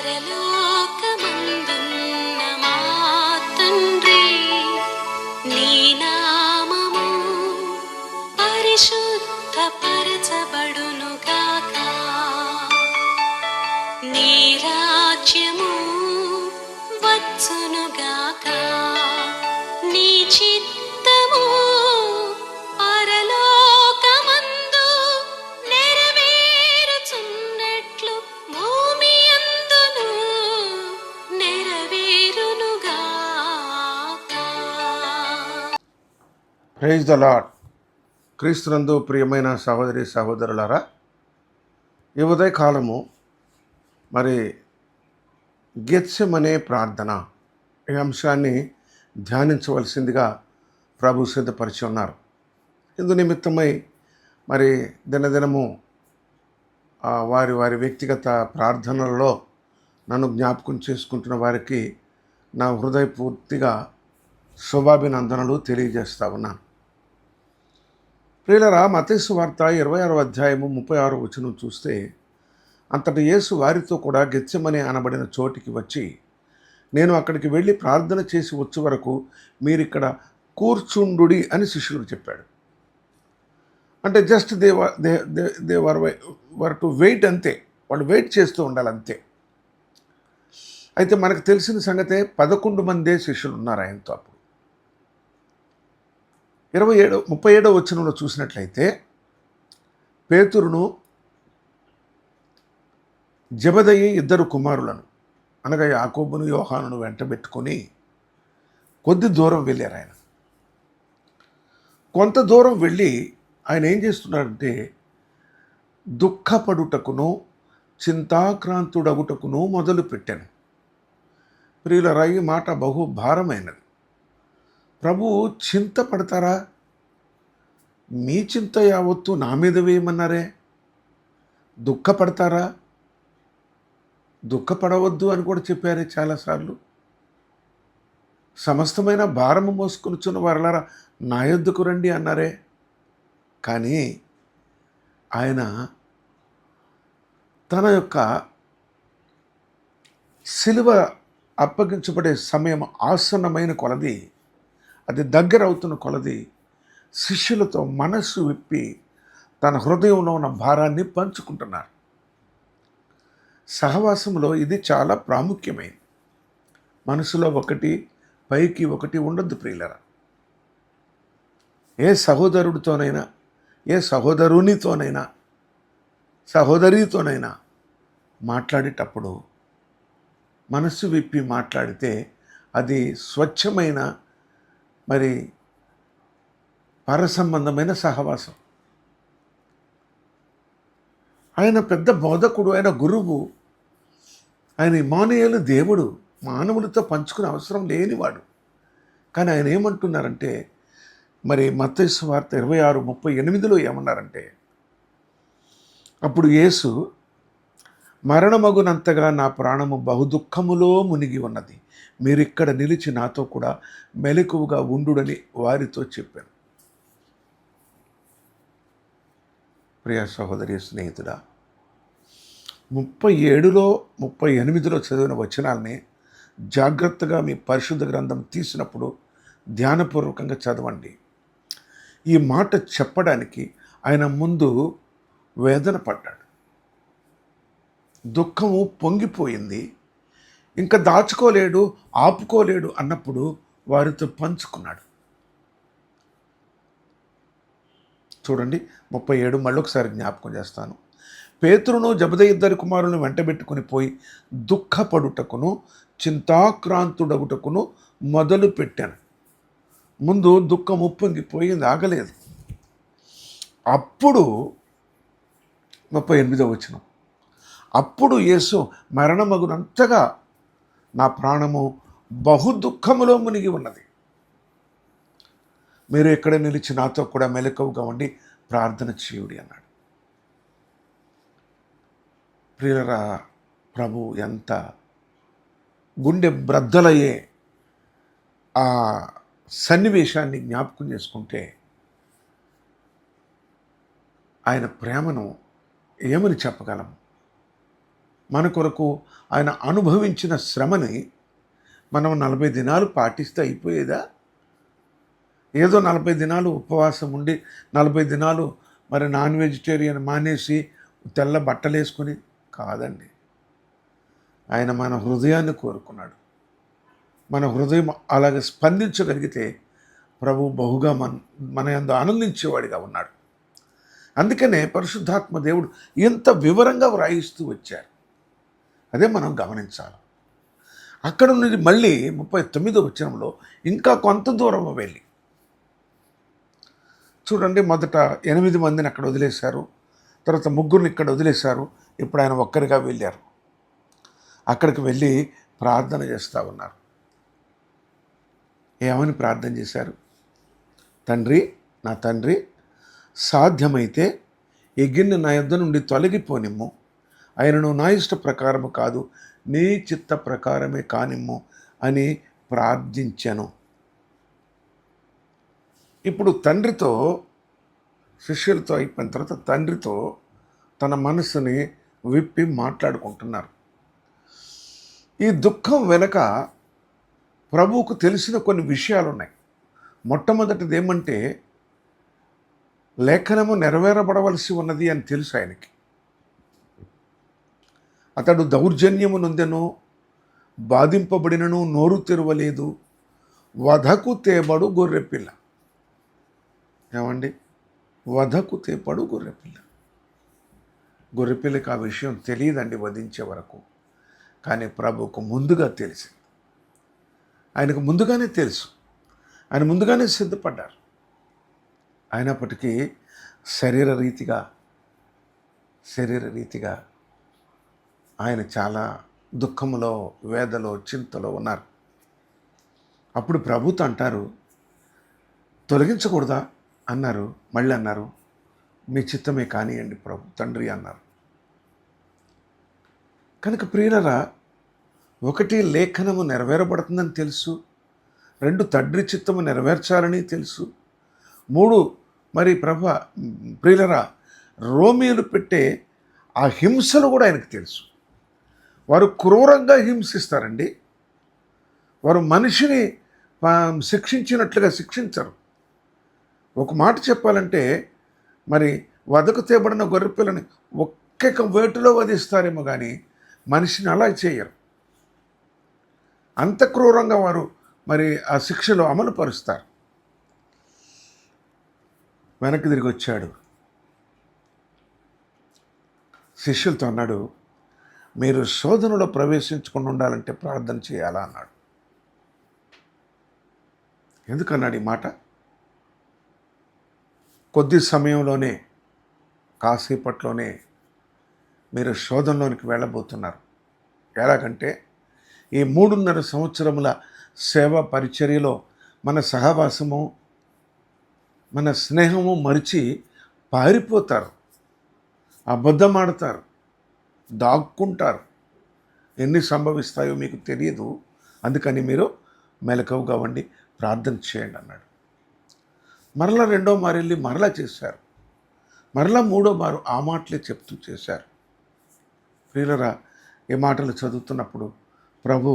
పరలోకమందున్న మా తండ్రి, నీ నామము పరిశుద్ధపరచబడునుగాక. నీ రాజ్యము వచ్చునుగాక. నీ చిత్తము పరలోకమందు నెరవేరుచున్నట్లు భూమి అందును నెరవేరునుగాక. Praise the lord. క్రీస్తునందు ప్రియమైన సహోదరి సహోదరులారా, ఈ ఉదయకాలము మరి గెత్సెమనే ప్రార్థన ఈ అంశాన్ని ధ్యానించవలసిందిగా ప్రభు సిద్ధపరిచి ఉన్నారు. ఇందు నిమిత్తమై మరి దినదినము వారి వారి వ్యక్తిగత ప్రార్థనలలో నన్ను జ్ఞాపకం చేసుకుంటున్న వారికి నా హృదయపూర్తిగా శుభాభినందనలు తెలియజేస్తా ఉన్నాను. ప్రియులరా, మత్తయి సువార్త 26వ అధ్యాయము 36వ వచనం చూస్తే, అంతటి యేసు వారితో కూడా గెత్సెమనే అనబడిన చోటికి వచ్చి, నేను అక్కడికి వెళ్ళి ప్రార్థన చేసి వచ్చే వరకు మీరిక్కడ కూర్చుండుడి అని శిష్యులకు చెప్పాడు. అంటే just they were to wait, అంతే. వాళ్ళు వెయిట్ చేస్తూ ఉండాలి, అంతే. అయితే మనకు తెలిసిన సంగతే 11 మందే శిష్యులు ఉన్నారు ఆయనతో. అప్పుడు 37వ వచనంలో చూసినట్లయితే, పేతురును జెబెదయి 2 కుమారులను అనగా యాకోబును యోహానును వెంటబెట్టుకొని కొద్ది దూరం వెళ్ళారు. ఆయన కొంత దూరం వెళ్ళి ఆయన ఏం చేస్తున్నాడంటే, దుఃఖపడుటకును చింతాక్రాంతుడగుటకును మొదలుపెట్టాను. ప్రియులరా, ఈ మాట బహు భారమైనది. ప్రభువు చింతపడతారా? మీ చింత యావత్తు నా మీద వేయమన్నారే. దుఃఖపడతారా? దుఃఖపడవద్దు అని కూడా చెప్పారే చాలాసార్లు. సమస్తమైన భారము మోసుకొనుచున్న వారలారా నా యొద్దకు రండి అన్నారే. కానీ ఆయన తన యొక్క సిలువ అప్పగించబడే సమయం ఆసన్నమైన కొలది, అది దగ్గర అవుతున్న కొలది, శిష్యులతో మనస్సు విప్పి తన హృదయంలో ఉన్న భారాన్ని పంచుకుంటున్నారు. సహవాసంలో ఇది చాలా ప్రాముఖ్యమైనది. మనసులో ఒకటి, పైకి ఒకటి ఉండొద్దు ప్రియులరా. ఏ సహోదరుడితోనైనా, ఏ సహోదరునితోనైనా, సహోదరితోనైనా మాట్లాడేటప్పుడు మనస్సు విప్పి మాట్లాడితే అది స్వచ్ఛమైన మరి పరసంబంధమైన సహవాసం. ఆయన పెద్ద బోధకుడు, ఆయన గురువు, ఆయన ఇమ్మానుయేలు, దేవుడు, మానవులతో పంచుకునే అవసరం లేనివాడు. కానీ ఆయన ఏమంటున్నారంటే, మరి మత్తయి సువార్త 26:38లో ఏమన్నారంటే, అప్పుడు యేసు, మరణమగునంతగా నా ప్రాణము బహుదుఃఖములో మునిగి ఉన్నది, మీరిక్కడ నిలిచి నాతో కూడా మెలకువగా ఉండుడని వారితో చెప్పాను. ప్రియ సహోదరి స్నేహితుడా, 37లో 38లో చదివిన వచనాల్ని జాగ్రత్తగా మీ పరిశుద్ధ గ్రంథం తీసినప్పుడు ధ్యానపూర్వకంగా చదవండి. ఈ మాట చెప్పడానికి ఆయన ముందు వేదన పడ్డాడు. దుఃఖము పొంగిపోయింది, ఇంకా దాచుకోలేడు, ఆపుకోలేడు అన్నప్పుడు వారితో పంచుకున్నాడు. చూడండి 37 మళ్ళొకసారి జ్ఞాపకం చేస్తాను. పేతురును జెబెదయి 2 కుమారులను వెంటబెట్టుకుని పోయి దుఃఖపడుటకును చింతాక్రాంతుడగుటకును మొదలు పెట్టాను. ముందు దుఃఖము పొంగిపోయింది, ఆగలేదు. అప్పుడు 38వ వచనం, అప్పుడు యేసు, మరణమగునంతగా నా ప్రాణము బహు దుఃఖములో మునిగి ఉన్నది, మీరు ఎక్కడ నిలిచి నాతో కూడా మెలకువగా ఉండి ప్రార్థన చేయుడి అన్నాడు. ప్రియులరా, ప్రభు ఎంత గుండె బ్రద్దలయ్యే ఆ సన్నివేశాన్ని జ్ఞాపకం చేసుకుంటే ఆయన ప్రేమను ఏమని చెప్పగలము? మన కొరకు ఆయన అనుభవించిన శ్రమని మనం 40 దినాలు పాటిస్తే అయిపోయేదా? ఏదో 40 దినాలు ఉపవాసం ఉండి 40 దినాలు మరి నాన్ వెజిటేరియన్ మానేసి తెల్ల బట్టలు వేసుకుని కాదండి. ఆయన మన హృదయాన్ని కోరుకున్నాడు. మన హృదయం అలాగే స్పందించగలిగితే ప్రభు బహుగా మన యందు ఆనందించేవాడిగా ఉన్నాడు. అందుకనే పరిశుద్ధాత్మ దేవుడు ఇంత వివరంగా వ్రాయిస్తూ వచ్చారు. అదే మనం గమనించాలి. అక్కడ నుండి మళ్ళీ 39వ వచనంలో ఇంకా కొంత దూరం వెళ్ళి చూడండి, మొదట 8 మందిని అక్కడ వదిలేశారు, తర్వాత 3 ఇక్కడ వదిలేశారు, ఇప్పుడు ఆయన ఒక్కరిగా వెళ్ళారు. అక్కడికి వెళ్ళి ప్రార్థన చేస్తూ ఉన్నారు. ఏమని ప్రార్థన చేశారు? తండ్రి, నా తండ్రి, సాధ్యమైతే ఈ గిన్నె నా యొద్ద నుండి తొలగిపోనిమ్ము, ఆయనను నా ఇష్ట ప్రకారము కాదు నీ చిత్త ప్రకారమే కానిమ్ము అని ప్రార్థించాను. ఇప్పుడు తండ్రితో, శిష్యులతో అయిపోయిన తర్వాత తండ్రితో తన మనసుని విప్పి మాట్లాడుకుంటున్నారు. ఈ దుఃఖం వెనక ప్రభువుకు తెలిసిన కొన్ని విషయాలు ఉన్నాయి. మొట్టమొదటిది ఏమంటే, లేఖనము నెరవేరబడవలసి ఉన్నది అని తెలుసు ఆయనకి. అతడు దౌర్జన్యము నొందెను, బాధింపబడినను నోరు తెరవలేదు, వధకు తేబడు గొర్రెపిల్ల. ఏమండి, వధకు తేపడు గొర్రెపిల్ల. గొర్రెపిల్లకి ఆ విషయం తెలియదండి వధించే వరకు. కానీ ప్రభువుకు ముందుగా తెలిసింది. ఆయనకు ముందుగానే తెలుసు. ఆయన ముందుగానే సిద్ధపడ్డారు. అయినప్పటికీ శరీర రీతిగా ఆయన చాలా దుఃఖములో, వేదలో, చింతలో ఉన్నారు. అప్పుడు ప్రభుతో అంటారు, తొలగించకూడదా అన్నారు. మళ్ళీ అన్నారు, మీ చిత్తమే కానియండి ప్రభు తండ్రి అన్నారు. కనుక ప్రియులరా, 1 లేఖనము నెరవేరబడుతుందని తెలుసు, 2 తండ్రి చిత్తము నెరవేర్చాలని తెలుసు, 3 మరి ప్రియులరా, రోమీయులు పెట్టే ఆ హింసలు కూడా ఆయనకు తెలుసు. వారు క్రూరంగా హింసిస్తారండి. వారు మనిషిని శిక్షించినట్లుగా శిక్షించరు. ఒక మాట చెప్పాలంటే, మరి వధకు తేబడిన గొర్రెపిల్లని ఒక్క వేటులో వధిస్తారేమో కానీ మనిషిని అలా చేయరు. అంత క్రూరంగా వారు మరి ఆ శిక్షలో అమలు పరుస్తారు. వెనక్కి తిరిగి వచ్చాడు, శిష్యులతో అన్నాడు, మీరు శోధనలో ప్రవేశించకుండా ఉండాలంటే ప్రార్థన చేయాలా అన్నాడు. ఎందుకన్నాడు ఈ మాట? కొద్ది సమయంలోనే, కాసేపట్లోనే మీరు శోధనలోనికి వెళ్ళబోతున్నారు. ఎలాగంటే, ఈ 3.5 సంవత్సరముల సేవ పరిచర్యలో మన సహవాసము, మన స్నేహము మరిచి పారిపోతారు, అబద్ధం ఆడతారు, దాక్కుంటారు. ఎన్ని సంభవిస్తాయో మీకు తెలియదు. అందుకని మీరు మెలకువగా ఉండి ప్రార్థన చేయండి అన్నాడు. మరలా 2వ మారు వెళ్ళి మరలా చేశారు. మరలా 3వ మారు ఆ మాటలే చెప్తూ చేశారు. ప్రియులరా, ఈ మాటలు చదువుతున్నప్పుడు ప్రభు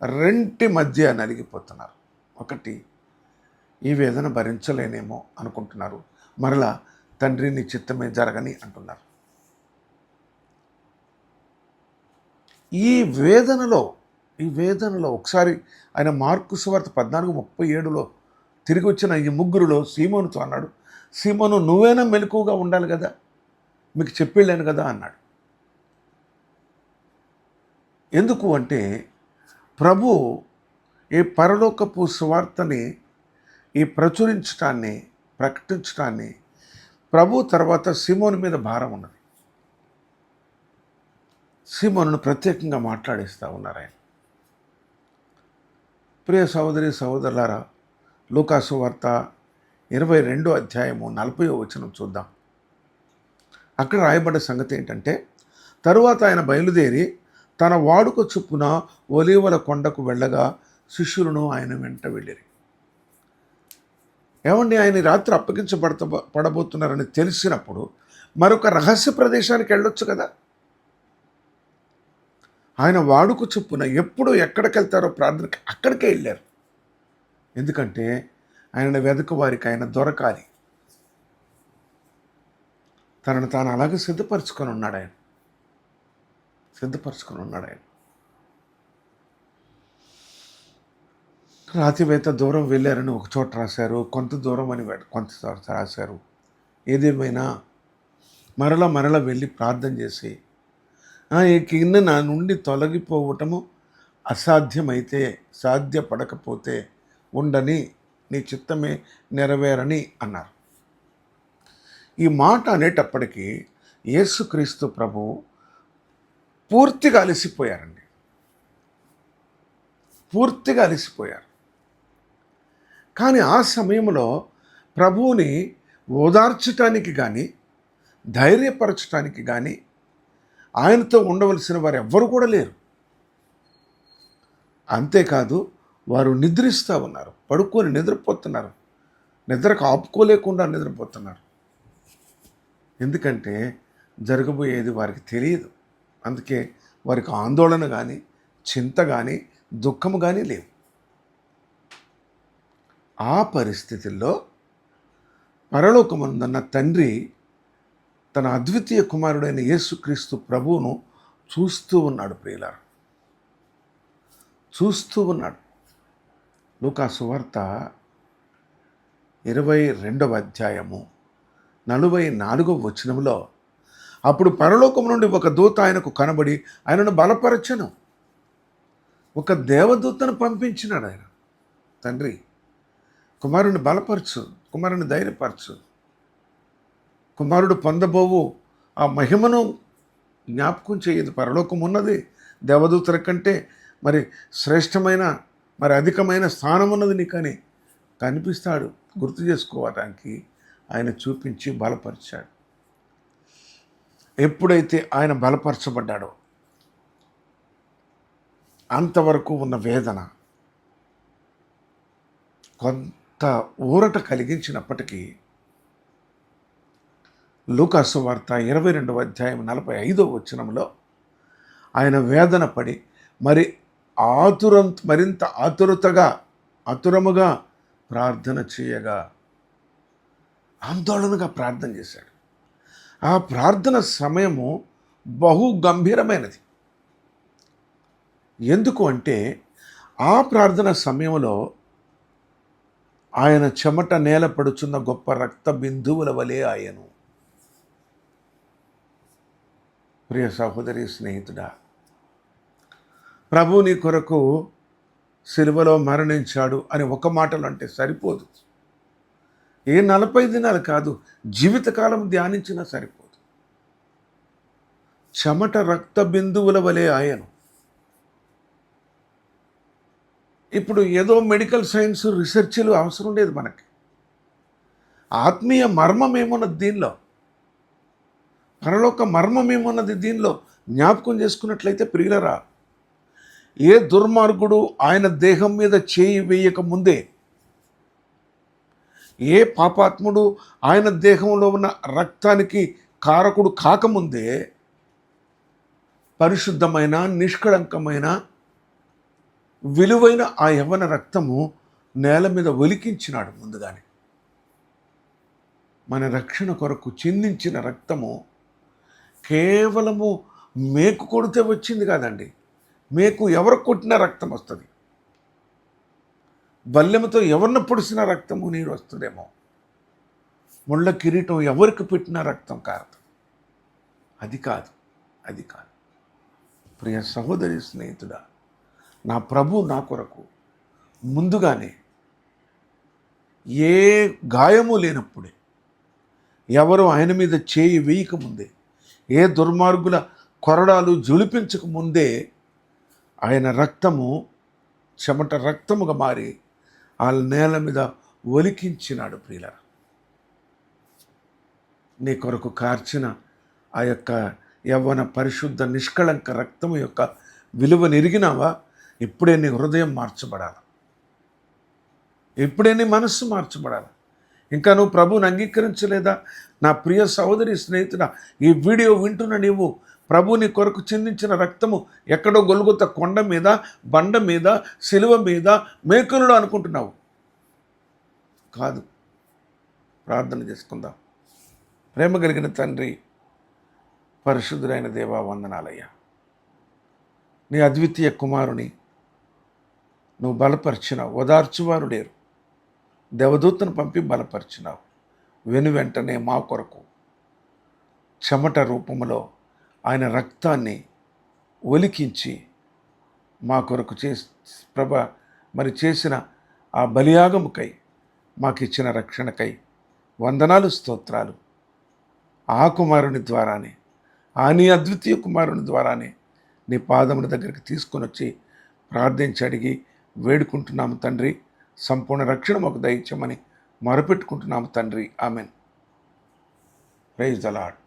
2 మధ్య నలిగిపోతున్నారు. ఒకటి, ఈ వేదన భరించలేనేమో అనుకుంటున్నారు. మరలా తండ్రి నీ చిత్తమే జరగని అంటున్నారు. ఈ వేదనలో ఒకసారి ఆయన మార్కు సువార్త 14:37లో తిరిగి వచ్చిన ఈ 3లో సీమోనుతో అన్నాడు, సీమోను, నువ్వైనా మెలకువగా ఉండాలి కదా, మీకు చెప్పేళ్ళాను కదా అన్నాడు. ఎందుకు అంటే, ప్రభు ఈ పరలోకపు సువార్తని ఈ ప్రకటించటాన్ని ప్రభు తర్వాత సీమోను మీద భారం ఉన్నది. సీమోనును ప్రత్యేకంగా మాట్లాడిస్తూ ఉన్నారు ఆయన. ప్రియ సహోదరి సహోదరులారా, లూకాసు వార్త 22వ అధ్యాయము 40వ వచనం చూద్దాం. అక్కడ రాయబడ్డ సంగతి ఏంటంటే, తరువాత ఆయన బయలుదేరి తన వాడుక చొప్పున ఒలీవల కొండకు వెళ్ళగా శిష్యులను ఆయన వెంట వెళ్ళిరి. ఏమండి, ఆయన రాత్రి పడబోతున్నారని తెలిసినప్పుడు మరొక రహస్య ప్రదేశానికి వెళ్ళొచ్చు కదా. ఆయన వాడుక చొప్పున ఎప్పుడు ఎక్కడికి వెళ్తారో ప్రార్థనకి అక్కడికే వెళ్ళారు. ఎందుకంటే ఆయన వెదకు వారికి ఆయన దొరకాలి. తనను తాను అలాగే సిద్ధపరచుకొని ఉన్నాడు ఆయన. రాతివేత దూరం వెళ్ళారని ఒక చోట రాశారు, కొంత దూరం అని కొంత చోట రాశారు. ఏదేమైనా మరల వెళ్ళి ప్రార్థన చేసి ఈ కింద నా నుండి తొలగిపోవటము అసాధ్యమైతే, సాధ్యపడకపోతే ఉండని, నీ చిత్తమే నెరవేరని అన్నారు. ఈ మాట అనేటప్పటికీ యేసుక్రీస్తు ప్రభు పూర్తిగా అలసిపోయారండి. కానీ ఆ సమయంలో ప్రభువుని ఓదార్చటానికి కానీ, ధైర్యపరచటానికి కానీ ఆయనతో ఉండవలసిన వారు ఎవ్వరు కూడా లేరు. అంతేకాదు, వారు నిద్రిస్తూ ఉన్నారు, పడుకొని నిద్రపోతున్నారు, నిద్రకు ఆపుకోలేకుండా నిద్రపోతున్నారు. ఎందుకంటే జరగబోయేది వారికి తెలియదు. అందుకే వారికి ఆందోళన కానీ, చింత కానీ, దుఃఖము కానీ లేవు. ఆ పరిస్థితుల్లో పరలోకమందున్న తండ్రి తన అద్వితీయ కుమారుడైన యేసుక్రీస్తు ప్రభువును చూస్తూ ఉన్నాడు. ప్రియులారా, చూస్తూ ఉన్నాడు. లూకా సువార్త 22వ అధ్యాయము 44వ వచనంలో, అప్పుడు పరలోకం నుండి ఒక దూత ఆయనకు కనబడి ఆయనను బలపరచను. ఒక దేవదూతను పంపించినాడు ఆయన. తండ్రి, కుమారుని బలపరచు, కుమారుని ధైర్యపరచు, కుమారుడు పొందబోవు ఆ మహిమను జ్ఞాపకం చేయదు. పరలోకం ఉన్నది, దేవదూతల కంటే మరి శ్రేష్టమైన, మరి అధికమైన స్థానం ఉన్నది నీకని కనిపిస్తాడు. గుర్తు చేసుకోవటానికి ఆయన చూపించి బలపరిచాడు. ఎప్పుడైతే ఆయన బలపరచబడ్డాడో అంతవరకు ఉన్న వేదన కొంత ఊరట కలిగించినప్పటికీ లూకా సువార్త 22వ అధ్యాయం 45వ వచనంలో ఆయన వేదన పడి మరింత ఆతురముగా ప్రార్థన చేయగా, ఆందోళనగా ప్రార్థన చేశాడు. ఆ ప్రార్థన సమయము బహు గంభీరమైనది. ఎందుకు అంటే ఆ ప్రార్థన సమయంలో ఆయన చెమట నేల పడుచున్న గొప్ప రక్త బిందువుల వలె ఆయను. ప్రియ సహోదరి, స్నేహితుడా, ప్రభు నీ కొరకు సిలువలో మరణించాడు అని ఒక మాటలు అంటే సరిపోదు. ఏ 40 దినాలు కాదు, జీవితకాలం ధ్యానించినా సరిపోదు. చెమట రక్త బిందువుల వలె ఆయను. ఇప్పుడు ఏదో మెడికల్ సైన్స్ రీసెర్చ్లు అవసరం లేదు మనకి. ఆత్మీయ మర్మం ఏమున్నది దీనిలో, పరలోక మర్మం ఏమున్నది దీనిలో జ్ఞాపకం చేసుకున్నట్లయితే, ప్రియులరా, ఏ దుర్మార్గుడు ఆయన దేహం మీద చేయి వేయక ముందే, ఏ పాపాత్ముడు ఆయన దేహంలో ఉన్న రక్తానికి కారకుడు కాకముందే పరిశుద్ధమైన, నిష్కళంకమైన, విలువైన ఆ యవ్వన రక్తము నేల మీద ఒలికించినాడు ముందుగానే. మన రక్షణ కొరకు చిందించిన రక్తము కేవలము మేకు కొడితే వచ్చింది కాదండి. మేకు ఎవరు కొట్టిన రక్తం వస్తుంది, బల్లెముతో ఎవరిని పొడిసిన రక్తము నీరు వస్తుందేమో, ముళ్ళ కిరీటం ఎవరికి పెట్టిన రక్తం కారదు. అది కాదు. ప్రియ సహోదరి, స్నేహితుడా, నా ప్రభు నా కొరకు ముందుగానే ఏ గాయము లేనప్పుడే, ఎవరు ఆయన మీద చేయి వేయకముందే, ఏ దుర్మార్గుల కొరడాలు జులిపించకముందే ఆయన రక్తము చెమట రక్తముగా మారి ఆ నేల మీద ఒలికించినాడు. ప్రియుల, నీ కొరకు కార్చిన ఆ యొక్క యవ్వన పరిశుద్ధ నిష్కళంక రక్తము యొక్క విలువను ఎరిగినావా? ఇప్పుడే నీ హృదయం మార్చబడాలి, ఇప్పుడే నీ మనస్సు మార్చబడాలి. ఇంకా నువ్వు ప్రభువుని అంగీకరించలేదా? నా ప్రియ సహోదరి, స్నేహితుడా, ఈ వీడియో వింటున్న నీవు ప్రభు నీ కొరకు చిందించిన రక్తము ఎక్కడో గొల్గొత కొండ మీద, బండ మీద, సిలువ మీద, మేకులలో అనుకుంటున్నావు. కాదు. ప్రార్థన చేసుకుందాం. ప్రేమ కలిగిన తండ్రి, పరిశుద్ధుడైన దేవా, వందనాలయ్యా. నీ అద్వితీయ కుమారుని నువ్వు బలపరిచినావు. ఓదార్చువారు లేరు. దేవదూతను పంపి బలపరిచినావు. వెంటనే మా కొరకు చెమట రూపంలో ఆయన రక్తాన్ని ఒలికించి మా కొరకు చేసిన ఆ బలియాగముకై మాకిచ్చిన రక్షణకై వందనాలు, స్తోత్రాలు. ఆ కుమారుని ద్వారానే, నీ అద్వితీయ కుమారుని ద్వారానే నీ పాదముల దగ్గరికి తీసుకొని వచ్చి ప్రార్థించి అడిగి వేడుకుంటున్నాము తండ్రి. సంపూర్ణ రక్షణ మాకు దయచేయమని మొరపెట్టుకుంటున్నాము తండ్రి. ఆమెన్. Praise the lord.